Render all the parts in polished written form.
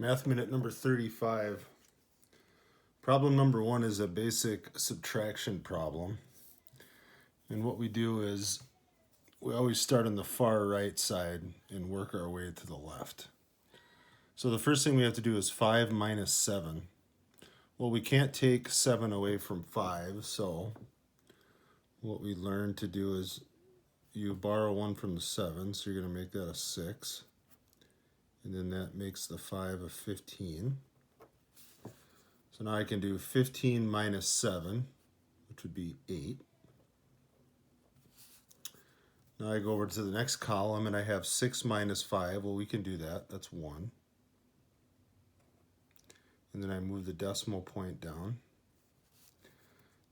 Math Minute number 35. Problem number 1 is a basic subtraction problem. And what we do is we always start on the far right side and work our way to the left. So the first thing we have to do is 5 minus 7. Well, we can't take 7 away from 5, so what we learn to do is you borrow 1 from the 7, so you're going to make that a 6. And then that makes the 5 a 15. So now I can do 15 minus 7, which would be 8. Now I go over to the next column and I have 6 minus 5. Well, we can do that. That's 1. And then I move the decimal point down.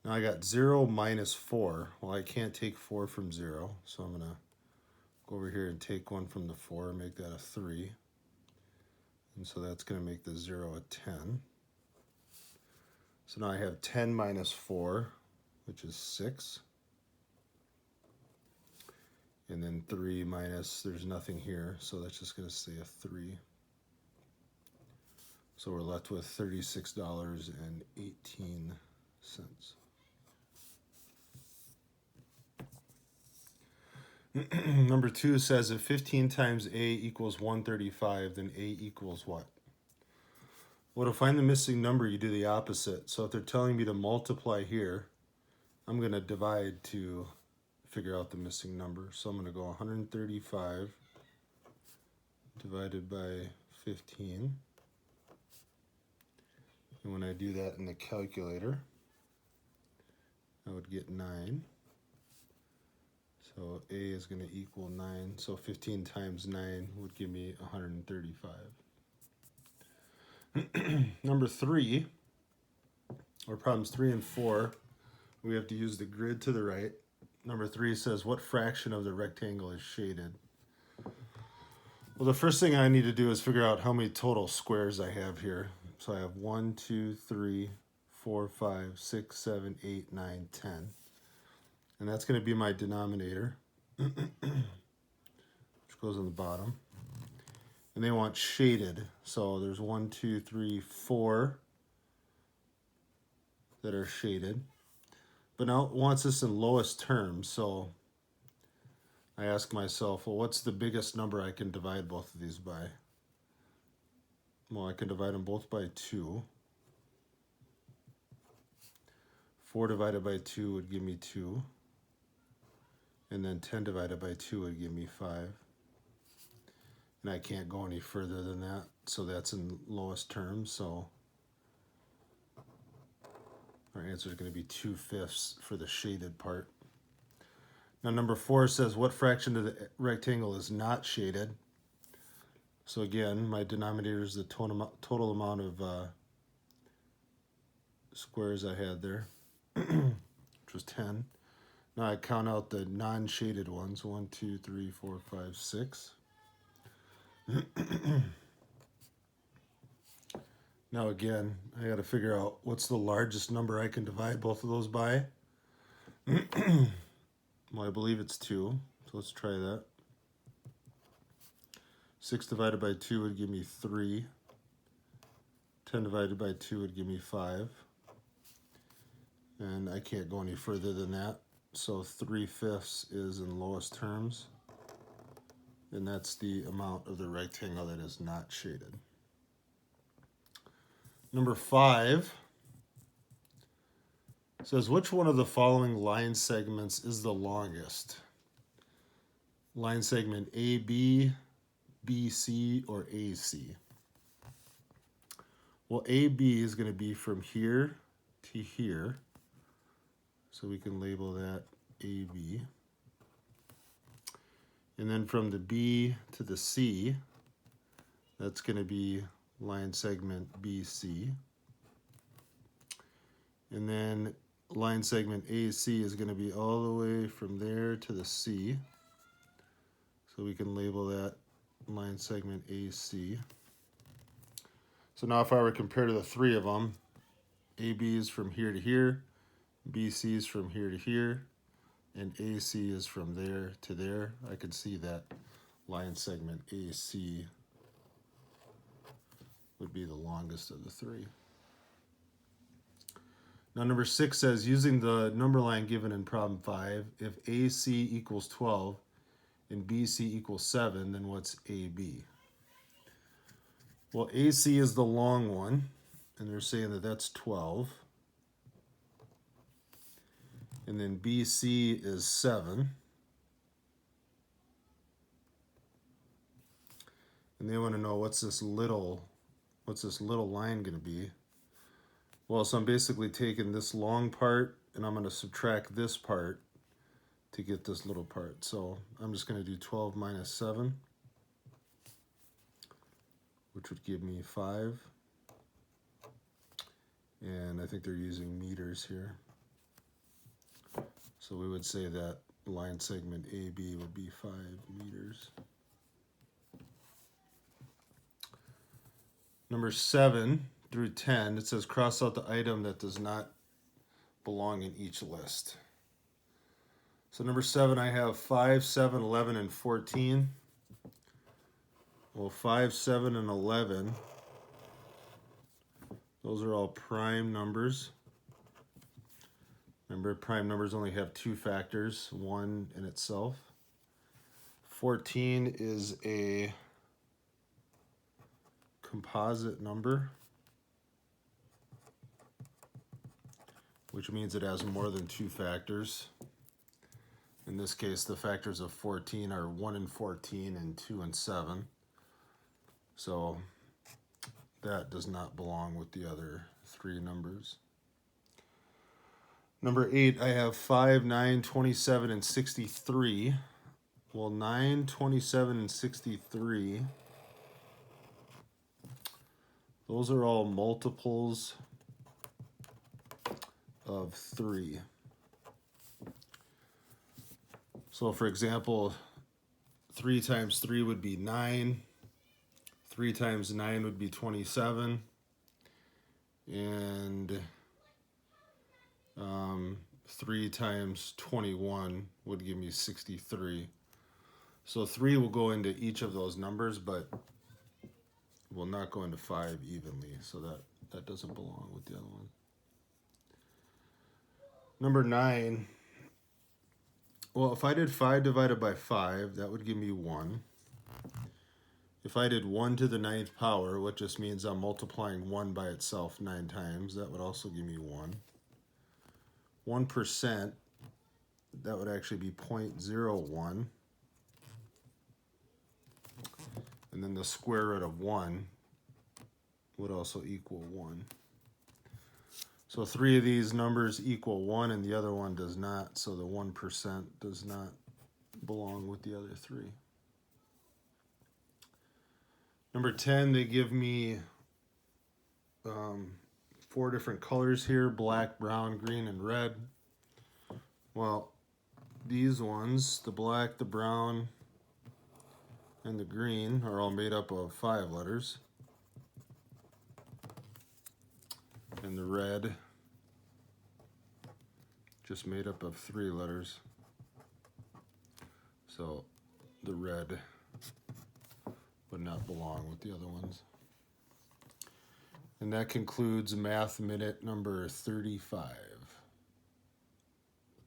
Now I got 0 minus 4. Well, I can't take 4 from 0, so I'm going to go over here and take 1 from the 4 and make that a 3. And so that's going to make the 0 a 10. So now I have 10 minus 4, which is 6. And then 3 minus, there's nothing here, so that's just going to stay a 3. So we're left with $36.18. Number 2 says if 15 times A equals 135, then A equals what? Well, to find the missing number, you do the opposite. So if they're telling me to multiply here, I'm going to divide to figure out the missing number. So I'm going to go 135 divided by 15. And when I do that in the calculator, I would get 9. So A is going to equal 9. So 15 times 9 would give me 135. Number 3, or problems 3 and 4, we have to use the grid to the right. Number 3 says, what fraction of the rectangle is shaded? Well, the first thing I need to do is figure out how many total squares I have here. So I have 1, 2, 3, 4, 5, 6, 7, 8, 9, 10. And that's going to be my denominator, which goes on the bottom. And they want shaded. So there's 1, 2, 3, 4 that are shaded. But now it wants this in lowest terms. So I ask myself, well, what's the biggest number I can divide both of these by? Well, I can divide them both by 2. 4 divided by 2 would give me 2. And then 10 divided by 2 would give me 5. And I can't go any further than that, so that's in lowest terms. So our answer is going to be 2/5 for the shaded part. Now number 4 says, what fraction of the rectangle is not shaded? So again, my denominator is the total amount of squares I had there, which was 10. Now I count out the non-shaded ones, 1, 2, 3, 4, 5, 6. Now again, I got to figure out what's the largest number I can divide both of those by. Well, I believe it's 2, so let's try that. 6 divided by 2 would give me 3. 10 divided by 2 would give me 5. And I can't go any further than that. So 3/5 is in lowest terms. And that's the amount of the rectangle that is not shaded. Number 5 says, which one of the following line segments is the longest? Line segment AB, BC, or AC? Well, AB is going to be from here to here. So we can label that AB. And then from the B to the C, that's going to be line segment BC. And then line segment AC is going to be all the way from there to the C. So we can label that line segment AC. So now if I were to compare the 3 of them, AB is from here to here, BC is from here to here, and AC is from there to there. I can see that line segment AC would be the longest of the three. Now number 6 says, using the number line given in problem 5, if AC equals 12 and BC equals 7, then what's AB? Well, AC is the long one, and they're saying that that's 12. And then BC is 7. And they want to know what's this little line going to be. Well, so I'm basically taking this long part and I'm going to subtract this part to get this little part. So I'm just going to do 12 minus 7, which would give me 5. And I think they're using meters here. So we would say that line segment AB would be 5 meters. Number 7 through 10, it says cross out the item that does not belong in each list. So number 7, I have 5, 7, 11, and 14. Well, 5, 7, and 11, those are all prime numbers. Remember, prime numbers only have 2 factors, 1 in itself. 14 is a composite number, which means it has more than 2 factors. In this case, the factors of 14 are 1 and 14 and 2 and 7. So that does not belong with the other 3 numbers. Number 8, I have 5, 9, 27, and 63. Well, 9, 27, and 63, those are all multiples of 3. So for example, 3 times 3 would be 9. 3 times 9 would be 27. And 3 times 21 would give me 63. So 3 will go into each of those numbers, but will not go into 5 evenly. So that doesn't belong with the other one. Number 9. Well, if I did 5 divided by 5, that would give me 1. If I did 1 to the 9th power, which just means I'm multiplying 1 by itself 9 times, that would also give me 1. 1%, that would actually be 0.01. And then the square root of 1 would also equal 1. So 3 of these numbers equal 1 and the other one does not, so the 1% does not belong with the other 3. Number 10, they give me 4 different colors here: black, brown, green, and red. Well, these ones, the black, the brown, and the green, are all made up of 5 letters. And the red, just made up of 3 letters. So the red would not belong with the other ones. And that concludes Math Minute number 35.